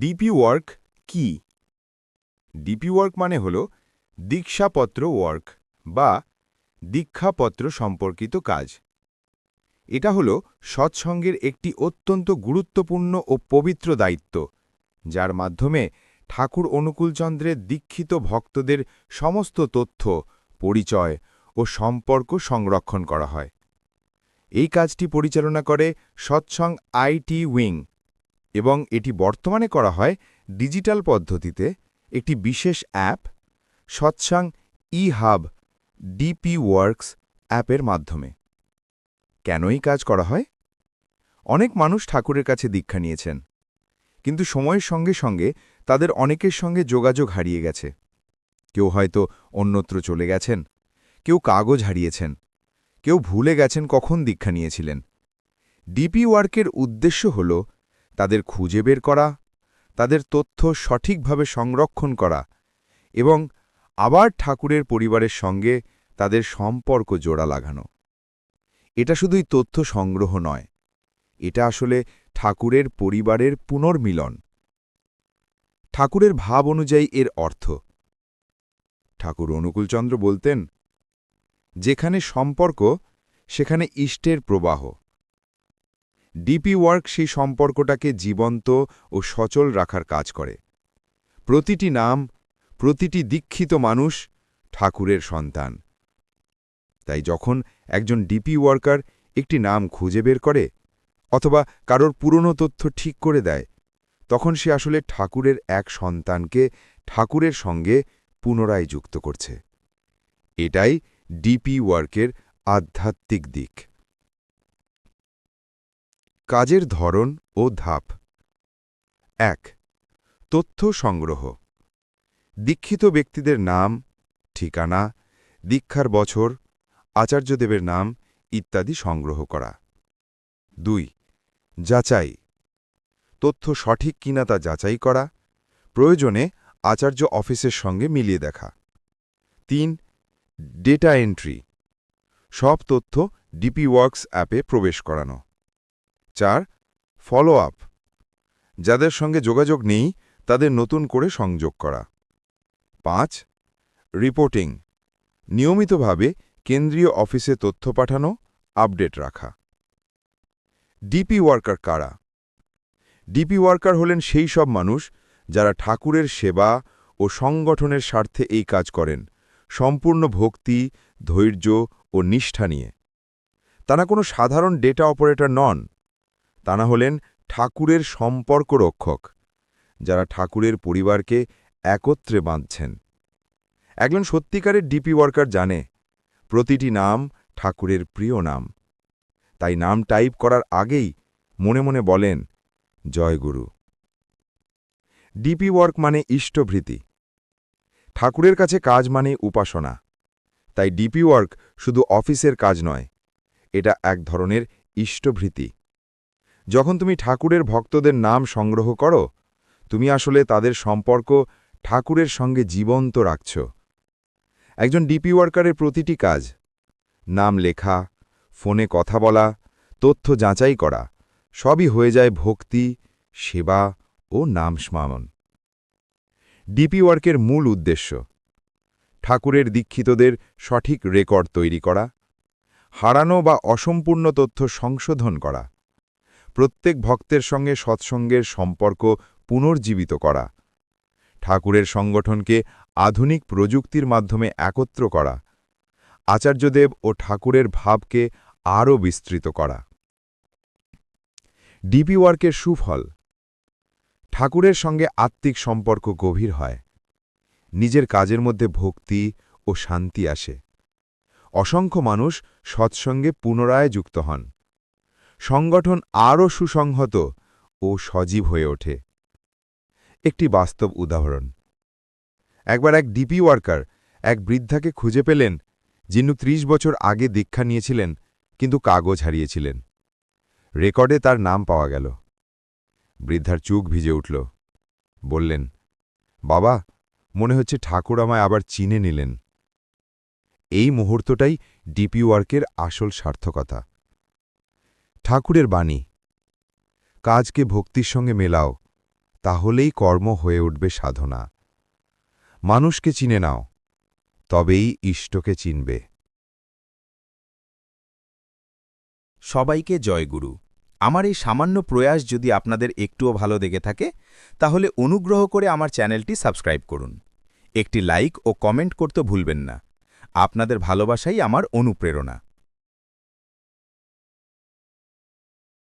DP work কি? DP work মানে হল দীক্ষাপত্র ওয়ার্ক বা দীক্ষাপত্র সম্পর্কিত কাজ। এটা হল সৎসঙ্গের একটি অত্যন্ত গুরুত্বপূর্ণ ও পবিত্র দায়িত্ব, যার মাধ্যমে ঠাকুর অনুকূলচন্দ্রের দীক্ষিত ভক্তদের সমস্ত তথ্য, পরিচয় ও সম্পর্ক সংরক্ষণ করা হয়। এই কাজটি পরিচালনা করে সৎসঙ্গ আইটি উইং এবং এটি বর্তমানে করা হয় ডিজিটাল পদ্ধতিতে একটি বিশেষ অ্যাপ সৎসঙ্গ ই-হাব ডিপি ওয়ার্কস অ্যাপের মাধ্যমে। কেন এই কাজ করা হয়? অনেক মানুষ ঠাকুরের কাছে দীক্ষা নিয়েছেন, কিন্তু সময়ের সঙ্গে সঙ্গে তাদের অনেকের সঙ্গে যোগাযোগ হারিয়ে গেছে। কেউ হয়তো অন্যত্র চলে গেছেন, কেউ কাগজ হারিয়েছেন, কেউ ভুলে গেছেন কখন দীক্ষা নিয়েছিলেন। ডিপি ওয়ার্কের উদ্দেশ্য হল তাদের খুঁজে বের করা, তাদের তথ্য সঠিকভাবে সংরক্ষণ করা এবং আবার ঠাকুরের পরিবারের সঙ্গে তাদের সম্পর্ক জোড়া লাগানো। এটা শুধুই তথ্য সংগ্রহ নয়, এটা আসলে ঠাকুরের পরিবারের পুনর্মিলন। ঠাকুরের ভাব অনুযায়ী এর অর্থ। ঠাকুর অনুকূলচন্দ্র বলতেন, যেখানে সম্পর্ক সেখানে ইষ্টের প্রবাহ। ডিপি ওয়ার্ক সেই সম্পর্কটাকে জীবন্ত ও সচল রাখার কাজ করে। প্রতিটি নাম, প্রতিটি দীক্ষিত মানুষ ঠাকুরের সন্তান। তাই যখন একজন ডিপি ওয়ার্কার একটি নাম খুঁজে বের করে অথবা কারোর পুরনো তথ্য ঠিক করে দেয়, তখন সে আসলে ঠাকুরের এক সন্তানকে ঠাকুরের সঙ্গে পুনরায় যুক্ত করছে। এটাই ডিপি ওয়ার্কের আধ্যাত্মিক দিক। কাজের ধরন ও ধাপ। ১. তথ্য সংগ্রহ। দীক্ষিত ব্যক্তিদের নাম, ঠিকানা, দীক্ষার বছর, আচার্যদেবের নাম ইত্যাদি সংগ্রহ করা। ২. যাচাই। তথ্য সঠিক কিনা তা যাচাই করা, প্রয়োজনে আচার্য অফিসের সঙ্গে মিলিয়ে দেখা। ৩. Data entry. সব তথ্য ডিপি ওয়ার্কস অ্যাপে প্রবেশ করানো। ৪. Follow up. যাদের সঙ্গে যোগাযোগ নেই তাদের নতুন করে সংযোগ করা। ৫. রিপোর্টিং। নিয়মিতভাবে কেন্দ্রীয় অফিসে তথ্য পাঠানো, আপডেট রাখা। ডিপি ওয়ার্কার কারা? ডিপি ওয়ার্কার হলেন সেই সব মানুষ যারা ঠাকুরের সেবা ও সংগঠনের স্বার্থে এই কাজ করেন, সম্পূর্ণ ভক্তি, ধৈর্য ও নিষ্ঠা নিয়ে। তারা কোনো সাধারণ ডেটা অপারেটর নন, তারা হলেন ঠাকুরের সম্পর্ক রক্ষক, যারা ঠাকুরের পরিবারকে একত্রে বাঁধছেন। একজন সত্যিকারের ডিপি ওয়ার্কার জানে প্রতিটি নাম ঠাকুরের প্রিয় নাম, তাই নাম টাইপ করার আগেই মনে মনে বলেন, জয় গুরু। ডিপি ওয়ার্ক মানে ইষ্টভৃতি। ঠাকুরের কাছে কাজ মানে উপাসনা, তাই ডিপি ওয়ার্ক শুধু অফিসের কাজ নয়, এটা এক ধরনের ইষ্টভৃতি। যখন তুমি ঠাকুরের ভক্তদের নাম সংগ্রহ করো, তুমি আসলে তাদের সম্পর্ক ঠাকুরের সঙ্গে জীবন্ত রাখছ। একজন ডিপি ওয়ার্কারের প্রতিটি কাজ, নাম লেখা, ফোনে কথা বলা, তথ্য যাচাই করা, সবই হয়ে যায় ভক্তি, সেবা ও নাম স্মরণ। ডিপি ওয়ার্কের মূল উদ্দেশ্য ঠাকুরের দীক্ষিতদের সঠিক রেকর্ড তৈরি করা, হারানো বা অসম্পূর্ণ তথ্য সংশোধন করা, প্রত্যেক ভক্তের সঙ্গে সৎসঙ্গের সম্পর্ক পুনর্জীবিত করা, ঠাকুরের সংগঠনকে আধুনিক প্রযুক্তির মাধ্যমে একত্র করা, আচার্যদেব ও ঠাকুরের ভাবকে আরও বিস্তৃত করা। ডিপি ওয়ার্কের সুফল। ঠাকুরের সঙ্গে আত্মিক সম্পর্ক গভীর হয়, নিজের কাজের মধ্যে ভক্তি ও শান্তি আসে, অসংখ্য মানুষ সৎসঙ্গে পুনরায় যুক্ত হন, সংগঠন আরও সুসংহত ও সজীব হয়ে ওঠে। একটি বাস্তব উদাহরণ। একবার এক ডিপি ওয়ার্কার এক বৃদ্ধাকে খুঁজে পেলেন, যিনি ৩০ বছর আগে দীক্ষা নিয়েছিলেন কিন্তু কাগজ হারিয়েছিলেন। রেকর্ডে তার নাম পাওয়া গেল। বৃদ্ধার চোখ ভিজে উঠল। বললেন, বাবা, মনে হচ্ছে ঠাকুর আমায় আবার চিনে নিলেন। এই মুহূর্তটাই ডিপি ওয়ার্কের আসল সার্থকতা। ঠাকুরের বাণী। কাজকে ভক্তির সঙ্গে মেলাও, তাহলেই কর্ম হয়ে উঠবে সাধনা। মানুষকে চিনে নাও, তবেই ইষ্টকে চিনবে। সবাইকে জয়গুরু। আমার এই সামান্য প্রয়াস যদি আপনাদের একটুও ভালো লেগে থাকে, তাহলে অনুগ্রহ করে আমার চ্যানেলটি সাবস্ক্রাইব করুন। একটি লাইক ও কমেন্ট করতে ভুলবেন না। আপনাদের ভালোবাসাই আমার অনুপ্রেরণা।